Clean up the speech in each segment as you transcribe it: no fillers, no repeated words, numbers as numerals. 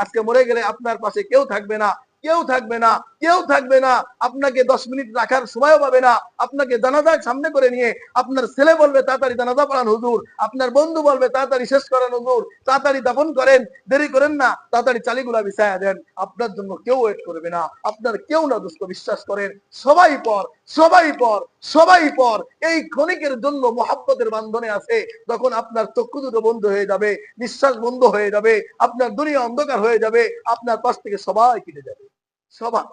আজকে মরে গেলে আপনার পাশে কেউ থাকবে না, কেউ থাকবে না, কেউ থাকবে না। আপনাকে 10 মিনিট রাখার সময়ও পাবে না। আপনাকে জানাজার সামনে করে নিয়ে আপনার ছেলে বলবে তাড়াতাড়ি জানাজা পড়ান হুজুর, আপনার বন্ধু বলবে তাড়াতাড়ি শেষ করেন হুজুর, তাড়াতাড়ি দাফন করেন, দেরি করেন না, তাড়াতাড়ি চালিগুলা বিছায়া দেন। আপনার জন্য কেউ ওয়েট করবে না, আপনার কেউ না। দোস্ত বিশ্বাস করেন, সবাই পর, সবাই পর, সবাই পর। এই ক্ষণিকের জন্য মহাব্বতের বান্ধনে আছে। যখন আপনার চক্ষু দুটো বন্ধ হয়ে যাবে, নিঃশ্বাস বন্ধ হয়ে যাবে, আপনার দুনিয়া অন্ধকার হয়ে যাবে, আপনার পাশ থেকে সবাই কেটে যাবে, সবাই,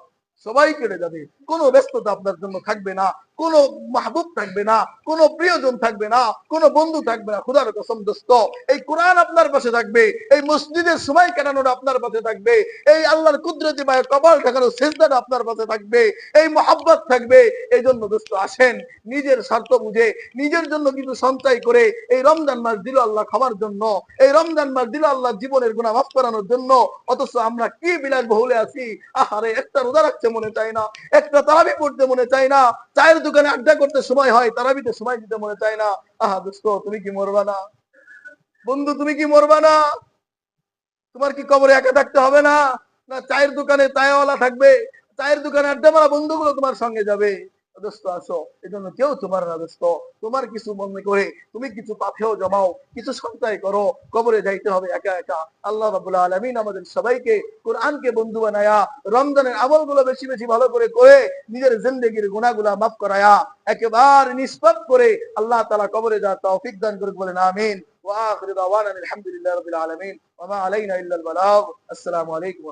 সবাই কেটে যাবে। কোনো ব্যস্ততা আপনার জন্য থাকবে না, কোনো মাহবুব থাকবে না, কোনো প্রিয়জন থাকবে না, কোনো বন্ধু থাকবে না। খোদার কসম দোস্ত, এই কোরআন আপনার পাশে থাকবে, এই মসজিদের সময় কাটানোটা আপনার পাশে থাকবে, এই আল্লাহর কুদরতি পায়ে কপাল ঠেকানো সিজদাটা আপনার পাশে থাকবে, এই মহাব্বত থাকবে। এই জন্য দোস্ত আসেন, নিজের স্বার্থ বুঝে নিজের জন্য কিছু সঞ্চয় করে এই রমজান মাস দিল আল্লাহ খাওয়ার জন্য, এই রমজান মাস দিল আল্লাহ জীবনের গুনাহ মাফ করানোর জন্য। অথচ আমরা কি বিলাস বহুলে আছি। আহারে, একটা রোজা রাখতে মনে চায় না, একটা তারাবি পড়তে মনে চায় না, চায়ের দোকানে আড্ডা করতে সময় হয়, তারাবিতে সময় দিতে মনে চায় না। আহা দোস্ত, তুমি কি মরবা না? বন্ধু, তুমি কি মরবা না? তোমার কি কবরে একা থাকতে হবে না? না চায়ের দোকানে চায়ওয়ালা থাকবে, চায়ের দোকানে আড্ডা মারা বন্ধুগুলো তোমার সঙ্গে যাবে? দোস্ত আসো, এই জন্য কেউ তোমার না দোস্ত। তোমার কিছু মনে করে তুমি কিছু পাথেও জমাও, কিছু সঞ্চয় করো। কবরে যাইতে হবে একা একা। আল্লাহ রাব্বুল আলামিন আমাদের সবাইকে কোরআনকে বন্ধু বানায়া রমজানের আমলগুলো বেশি বেশি ভালো করে করে নিজের জিন্দেগির গুনাহগুলা মাফ করায়া একেবারে নিষ্পাপ করে আল্লাহ তাআলা কবরে যাওয়ার তৌফিক দান করুক, বলেন আমিন। ওয়া আখিরু দাওয়ানা আলহামদুলিল্লাহি রাব্বিল আলামিন ওয়া মা আলাইনা ইল্লাল বালাগ। আসসালামু আলাইকুম।